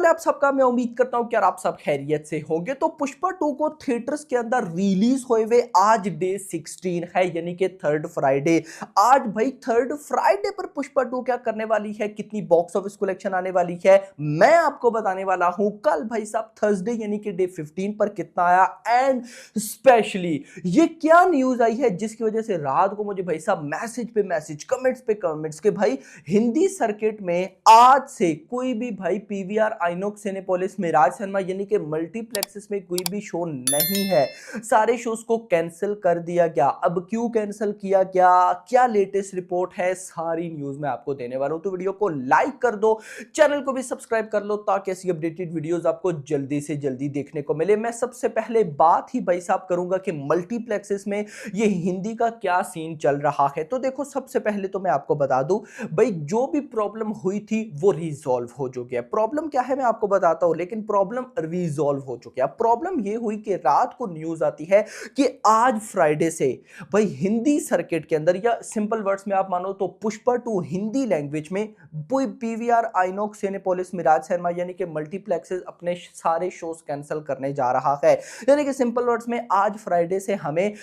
है आप सबका? मैं उम्मीद करता हूं कि यार आप सब खैरियत से होंगे। तो पुष्पा 2 को थिएटर्स के अंदर रिलीज हुए हुए आज डे 16 है, यानी कि थर्ड फ्राइडे। आज भाई थर्ड फ्राइडे पर पुष्पा 2 क्या करने वाली है, कितनी बॉक्स ऑफिस कलेक्शन आने वाली है, मैं आपको बताने वाला हूं। कल भाई साहब थर्सडे यानी कि डे 15 पर कितना आया, एंड स्पेशली ये क्या न्यूज आई है जिसकी वजह से रात को मुझे भाई साहब मैसेज पे मैसेज, कमेंट्स पे कमेंट्स के भाई हिंदी सर्किट में आज से कोई भी भाई पीवीआर आइनॉक्स सिनेपोलिस में राज शर्मा यानी कि मल्टीप्लेक्सेस में कोई भी शो नहीं है। सारे शोज को कैंसिल कर दिया गया। अब क्यों कैंसिल किया गया, क्या लेटेस्ट रिपोर्ट है, सारी न्यूज मैं आपको देने वाला हूं। तो वीडियो को लाइक कर दो, चैनल को भी सब्सक्राइब कर लो ताकि ऐसी अपडेटेड वीडियोस आपको जल्दी से जल्दी देखने को मिले। मैं सबसे पहले बात ही भाई साहब करूंगा कि मल्टीप्लेक्सेस में ये हिंदी का क्या सीन चल रहा है। तो देखो सबसे पहले तो मैं आपको बता दूं भाई, जो भी प्रॉब्लम हुई थी वो रिजॉल्व हो चुकी है। प्रॉब्लम क्या है मैं आपको बताता हूं, लेकिन प्रॉब्लम रिजॉल्व हो चुकी है। प्रॉब्लम ये हुई कि रात को न्यूज आती है कि आज फ्राइडे से भाई हिंदी सर्किट के अंदर, या सिंपल वर्ड्स में आप मानो तो पुष्पा 2 हिंदी लैंग्वेज में PVR INOX Cinepolis Miraj cinema यानी कि मल्टीप्लेक्सेस अपने सारे शोज कैंसिल करने जा रहा है। यानी कि सिंपल वर्ड्स में आज फ्राइडे से हमें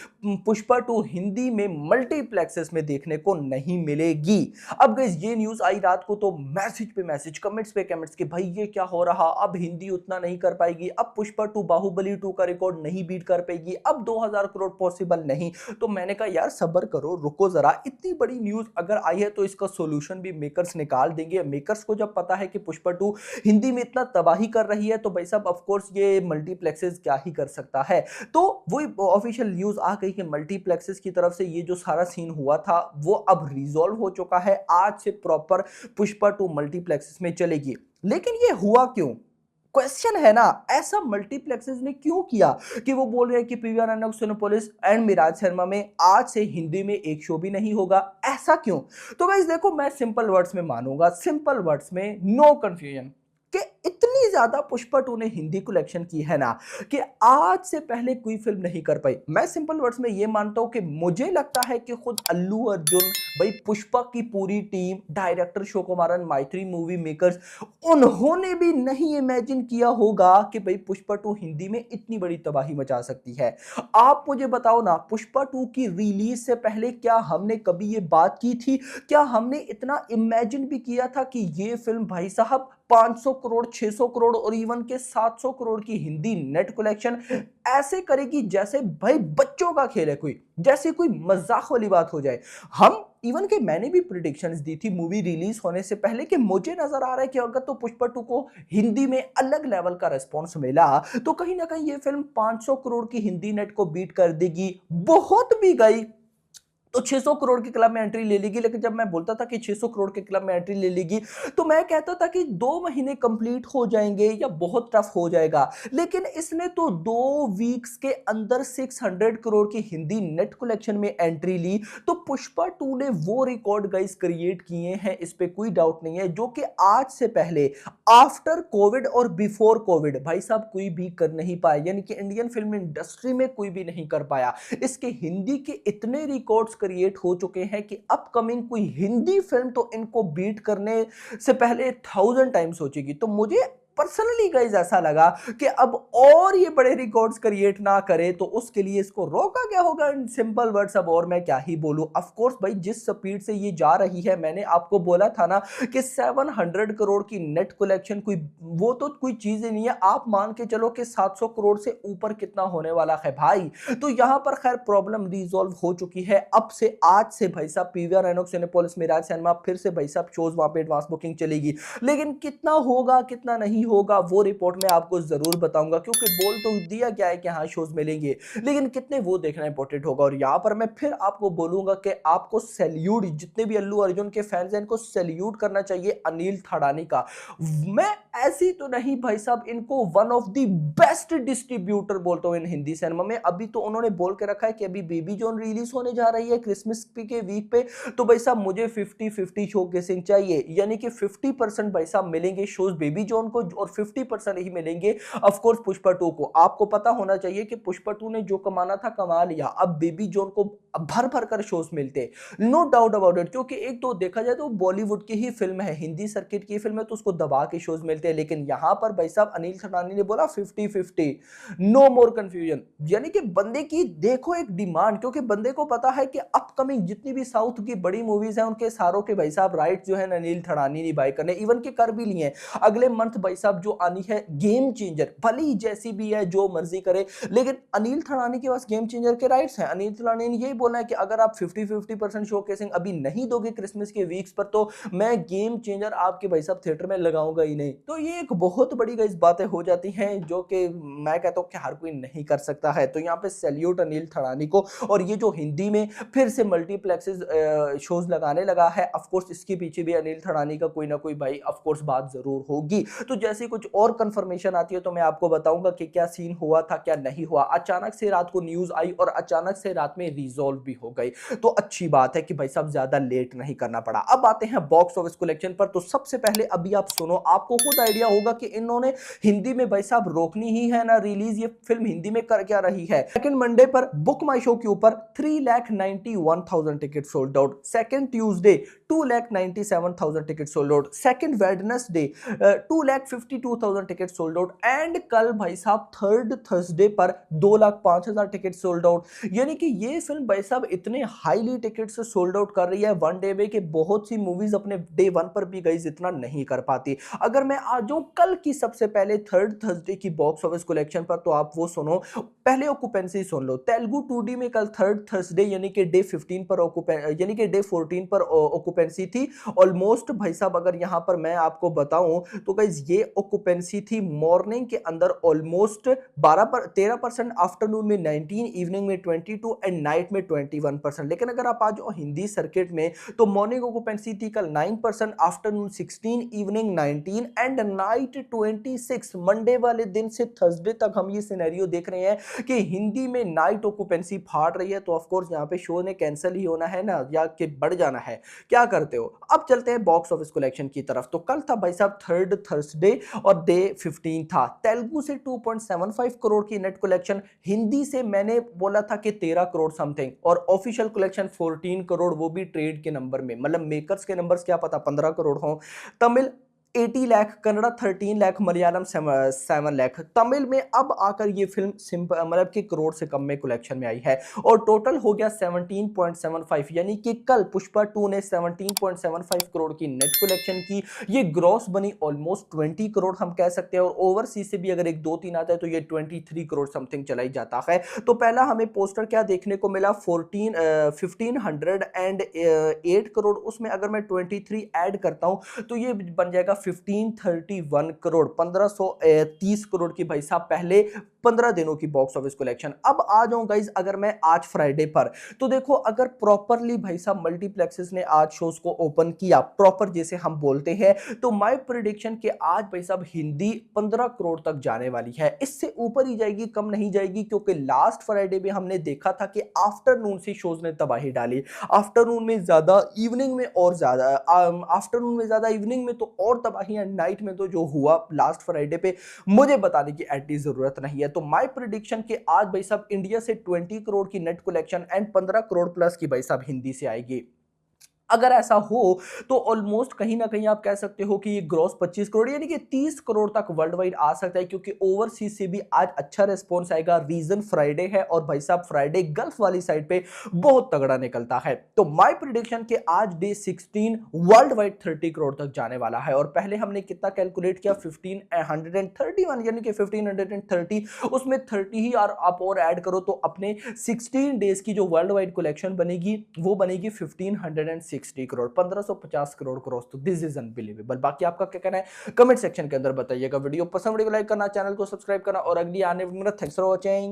पुष्पा 2 हिंदी में मल्टीप्लेक्सेस में देखने को नहीं मिलेगी। अब गाइस ये न्यूज आई रात को तो मैसेज पे मैसेज, कमेंट्स पे कमेंट्स कि भाई ये क्या हो रहा, अब हिंदी उतना नहीं कर पाएगी, अब पुष्पा 2 बाहुबली 2 का रिकॉर्ड नहीं बीट कर पाएगी, अब 2000 करोड़ पॉसिबल नहीं। तो मैंने कहा यार सब्र करो, रुको जरा, इतनी बड़ी न्यूज अगर आई है तो इसका सॉल्यूशन भी मेकर्स निकाल देंगे। मेकर्स को जब पता है कि पुष्पा 2 हिंदी में इतना तबाही कर रही है तो भाई साहब ऑफ कोर्स ये मल्टीप्लेक्सेस क्या ही कर सकता है। तो वही ऑफिशियल न्यूज आ गई कि मल्टीप्लेक्सेस की तरफ से ये जो सारा सीन हुआ था वो अब रिजॉल्व हो चुका है। आज से प्रॉपर पुष्पा 2 मल्टीप्लेक्सेस में चलेगी। लेकिन ये हुआ क्यों, क्वेश्चन है ना, ऐसा मल्टीप्लेक्सेस ने क्यों किया कि वो बोल रहे हैं कि PVR INOX Cinepolis and Miraj cinema में आज से हिंदी में एक शो भी नहीं होगा, ऐसा क्यों? तो गाइस देखो, मैं सिंपल वर्ड्स में मानूंगा, सिंपल वर्ड्स में नो कंफ्यूजन, कि इतनी ज्यादा पुष्पा 2 ने हिंदी कलेक्शन की है ना कि आज से पहले कोई फिल्म नहीं कर पाई। मैं सिंपल वर्ड्स में ये मानता हूं कि मुझे लगता है कि खुद अल्लू अर्जुन भाई, पुष्पा की पूरी team, director शोकुमारन, Maitri movie makers, उन्होंने भी नहीं इमेजिन किया होगा कि भाई पुष्पा 2 हिंदी में इतनी बड़ी तबाही मचा सकती है। आप मुझे बताओ ना, पुष्पा 2 की रिलीज से पहले क्या हमने कभी ये बात की थी? क्या हमने इतना इमेजिन भी किया था कि ये फिल्म भाई साहब 500 करोड़, 600 करोड़ और इवन के 700 करोड़ की हिंदी नेट कलेक्शन ऐसे करेगी जैसे भाई बच्चों का खेल है, कोई जैसे कोई मजाक वाली बात हो जाए। हम इवन के मैंने भी प्रिडिक्शंस दी थी मूवी रिलीज होने से पहले कि मुझे नजर आ रहा है कि अगर तो पुष्पा 2 को हिंदी में अलग लेवल का रिस्पांस मिला तो कहीं ना कहीं ये फिल्म 500 करोड़ की हिंदी नेट को बीट कर देगी। बहुत भी गई तो 600 करोड़ के क्लब में एंट्री ले लेगी। लेकिन जब मैं बोलता था कि 600 करोड़ के क्लब में एंट्री ले लेगी तो मैं कहता था कि 2 महीने कंप्लीट हो जाएंगे या बहुत टफ हो जाएगा। लेकिन इसने तो 2 वीक्स के अंदर 600 करोड़ की हिंदी नेट कलेक्शन में एंट्री ली। तो पुष्पा 2 ने वो रिकॉर्ड गाइस क्रिएट किए हैं, इस पे कोई डाउट नहीं है, जो कि आज से पहले, आफ्टर कोविड और बिफोर कोविड भाई साहब कोई भी कर नहीं पाया, यानी कि इंडियन फिल्म इंडस्ट्री में कोई भी नहीं कर पाया। इसके हिंदी के इतने रिकॉर्ड्स क्रिएट हो चुके हैं कि अपकमिंग कोई हिंदी फिल्म तो इनको बीट करने से पहले 1000 टाइम सोचेगी। तो मुझे पर्सनली गाइस ऐसा लगा कि अब और ये बड़े रिकॉर्ड्स क्रिएट ना करे तो उसके लिए इसको रोका गया होगा। इन सिंपल वर्ड्स अब और मैं क्या ही बोलूं। ऑफ कोर्स भाई जिस स्पीड से ये जा रही है, मैंने आपको बोला था ना कि 700 करोड़ की नेट कलेक्शन कोई वो तो कोई चीज ही नहीं है। आप मान के चलो कि 700 करोड़ से ऊपर कितना होने वाला है भाई। तो यहां पर खैर प्रॉब्लम रिजॉल्व हो चुकी है। अब से आज से भाई साहब पीवीआर आइनॉक्स सिनेपोलिस मिराज सिनेमा फिर से भाई साहब शोज वहां पे एडवांस बुकिंग चलेगी। लेकिन कितना होगा कितना नहीं होगा वो रिपोर्ट में आपको जरूर बताऊंगा, क्योंकि बोल तो दिया गया है कि हाँ शोज मिलेंगे, लेकिन कितने वो देखना इंपॉर्टेंट होगा। और यहां पर मैं फिर आपको बोलूंगा कि आपको सैल्यूट, जितने भी अल्लू अर्जुन के फैंस हैं इनको सैल्यूट करना चाहिए अनिल थड़ानी का। मैं ऐसी तो नहीं भाई साहब, इनको one of the best distributor बोलता हूं इन हिंदी सिनेमा में। अभी तो उन्होंने बोल के रखा है कि अभी बेबी जॉन रिलीज होने जा रही है क्रिसमस के वीक पे, तो भाई साहब मुझे 50-50 शो केसिंग चाहिए, यानी कि 50% भाई साहब मिलेंगे शोज बेबी जॉन को और 50% ही मिलेंगे ऑफ कोर्स पुष्पा 2 को। आपको पता होना चाहिए कि पुष्पा 2 ने जो कमाना था कमा लिया, अब बेबी जॉन को भर भर कर शोज मिलते, नो डाउट अबाउट इट, क्योंकि एक तो देखा जाए तो बॉलीवुड की ही फिल्म है, हिंदी सर्किट की फिल्म है, तो उसको दबा के शोज मिलते हैं। लेकिन यहां पर भाई साहब अनिल खटानी ने बोला 50-50, नो मोर कंफ्यूजन, यानी कि बंदे की देखो एक डिमांड, क्योंकि बंदे को पता है कि अपकमिंग जितनी भी साउथ की बड़ी मूवीज हैं उनके सारों के भाई साहब राइट जो है अनिल खटानी ने बाय करने, इवन के कर भी लिए हैं। अगले मंथ भाई साहब जो आनी है गेम चेंजर, भले ही जैसी भी है जो मर्जी करे, लेकिन अनिल थड़ानी के पास गेम चेंजर के राइट्स हैं। अनिल थड़ानी ने यही बोला है कि अगर आप 50-50% शोकेसिंग अभी नहीं दोगे क्रिसमस के वीक्स पर, तो मैं गेम चेंजर आपके भाई साहब थिएटर में लगाऊंगा ही नहीं। तो ये एक बहुत बड़ी गई बातें हो जाती हैं जो कि मैं कहता हूं कि हर कोई नहीं कर सकता है। तो यहाँ पे सैल्यूट अनिल थड़ानी को। और ये जो हिंदी में फिर से मल्टीप्लेक्सेस शोज लगाने लगा है, ऑफकोर्स इसके पीछे भी अनिल थड़ानी का कोई ना कोई भाई ऑफकोर्स बात जरूर होगी। तो जैसे कुछ और कंफर्मेशन आती है तो मैं आपको बताऊंगा कि क्या सीन हुआ था क्या नहीं हुआ। अचानक से रात को न्यूज आई और अचानक से रात में रिजॉल्व भी हो गई, तो अच्छी बात है कि भाई साहब ज्यादा लेट नहीं करना पड़ा। अब आते हैं बॉक्स ऑफिस कलेक्शन पर। तो सबसे पहले अभी आप सुनो, आपको खुद आइडिया होगा कि इन्होंने हिंदी में भाई साहब रोकनी ही है ना रिलीज, ये फिल्म हिंदी में कर क्या रही है। सेकंड मंडे पर बुक माई शो के ऊपर 3,91,000 ticket sold out, second Tuesday 2,97,000 ticket sold out, second Wednesday 2,52,000 ticket sold out, and कल भाई साहब थर्ड थर्सडे पर 2,05,000 टिकट सोल्ड आउट। यानी कि ये फिल्म भाई साहब इतने हाईली टिकट से सोल्ड आउट कर रही है वन डे में कि बहुत सी मूवीज अपने डे वन पर भी गई इतना नहीं कर पाती। अगर मैं आ जाऊं कल की सबसे पहले थर्ड थर्सडे की बॉक्स ऑफिस कलेक्शन पर, तो आप वो सुनो। पहले ऑक्यूपेंसी सुन लो। तेलुगु 2D में कल थर्ड थर्सडे यानी कि डे 15 पर यानी कि डे 14 पर ऑक्यूपेंसी थी ऑलमोस्ट भाई साहब। अगर यहां पर मैं आपको बताऊं तो गाइस ये ऑक्यूपेंसी थी मॉर्निंग के अंदर ऑलमोस्ट 13%, आफ्टरनून में 19, इवनिंग में 22 एंड नाइट में 21%। लेकिन अगर आप आ जाओ हिंदी सर्किट में तो मॉर्निंग ऑक्यूपेंसी थी कल 9%, afternoon 16, evening 19 and night 26। Monday वाले दिन से थर्सडे तक हम ये सिनेरियो देख रहे हैं कि हिंदी में नाइट ऑक्यूपेंसी फाड़ रही है। तो ऑफ कोर्स यहाँ पे शो ने कैंसिल ही होना है ना, या कि बढ़ जाना है, क्या करते हो। अब चलते हैं बॉक्स ऑफिस कलेक्शन की तरफ। तो कल था भाई साहब थर्ड थर्सडे और डे 15 था। तेलुगु से 2.75 करोड़ की नेट कलेक्शन, हिंदी से मैंने बोला था कि 13 करोड़ समथिंग, और ऑफिशियल कलेक्शन 14 करोड़, वो भी ट्रेड के नंबर में, मतलब मेकर्स के नंबर्स क्या पता 15 करोड़ हो। तमिल 80 लाख, कन्नड़ा 13 लाख, मलयालम 7 लाख। तमिल में अब आकर ये फिल्म सिंपल मतलब कि करोड़ से कम में कलेक्शन में आई है और टोटल हो गया 17.75, यानी कि कल पुष्पा 2 ने 17.75 करोड़ की नेट कलेक्शन की। ये ग्रॉस बनी ऑलमोस्ट 20 करोड़ हम कह सकते हैं, और ओवरसीज से भी अगर एक दो तीन आता है तो ये 23 करोड़ समथिंग चला ही जाता है। तो पहला हमें पोस्टर क्या देखने को मिला, 1508 करोड़, उसमें अगर मैं 23 ऐड करता हूं तो ये बन जाएगा 1531 करोड़, 1530 करोड़ की भाई साहब पहले 15 दिनों की बॉक्स ऑफिस कलेक्शन। अब आ जाऊं गाइस अगर मैं आज फ्राइडे पर, तो देखो अगर प्रॉपरली भाई साहब मल्टीप्लेक्सेस ने आज शोज को ओपन किया प्रॉपर जैसे हम बोलते हैं, तो माय प्रेडिक्शन के आज भाई साहब हिंदी 15 करोड़ तक जाने वाली है। इससे ऊपर ही जाएगी, कम नहीं जाएगी, क्योंकि लास्ट फ्राइडे में हमने देखा था कि आफ्टरनून से शोज ने तबाही डाली। आफ्टरनून में ज्यादा, इवनिंग में और ज्यादा, आफ्टरनून में ज्यादा, इवनिंग में तो और तबाही है, नाइट में तो जो हुआ लास्ट फ्राइडे पे मुझे बताने की एटी जरूरत नहीं है। तो माय प्रेडिक्शन के आज भाई साहब इंडिया से 20 करोड़ की net collection and 15 crore plus की भाई साहब हिंदी से आएगी। अगर ऐसा हो तो ऑलमोस्ट कहीं ना कहीं आप कह सकते हो कि ये ग्रॉस 25 करोड़ यानी कि 30 करोड़ तक वर्ल्ड वाइड आ सकता है, क्योंकि ओवरसीज से भी आज अच्छा रिस्पॉन्स आएगा। रीजन फ्राइडे है और भाई साहब फ्राइडे गल्फ वाली साइड पे बहुत तगड़ा निकलता है। तो माय प्रेडिक्शन के आज डे 16 वर्ल्ड वाइड 30 करोड़ तक जाने वाला है। और पहले हमने कितना कैलकुलेट किया, 1531 यानी कि 1530, उसमें 30 ही आप और ऐड करो तो अपने 16 डेज की जो वर्ल्ड वाइड कलेक्शन बनेगी वो बनेगी 1560 करोड़, 1550 करोड़ क्रॉस। तो दिस इज अनबिलीवेबल। बाकी आपका क्या कहना है कमेंट सेक्शन के अंदर बताइएगा। वीडियो पसंद, वीडियो लाइक करना, चैनल को सब्सक्राइब करना, और अगली आने वाली थैंक्स फॉर वॉचिंग।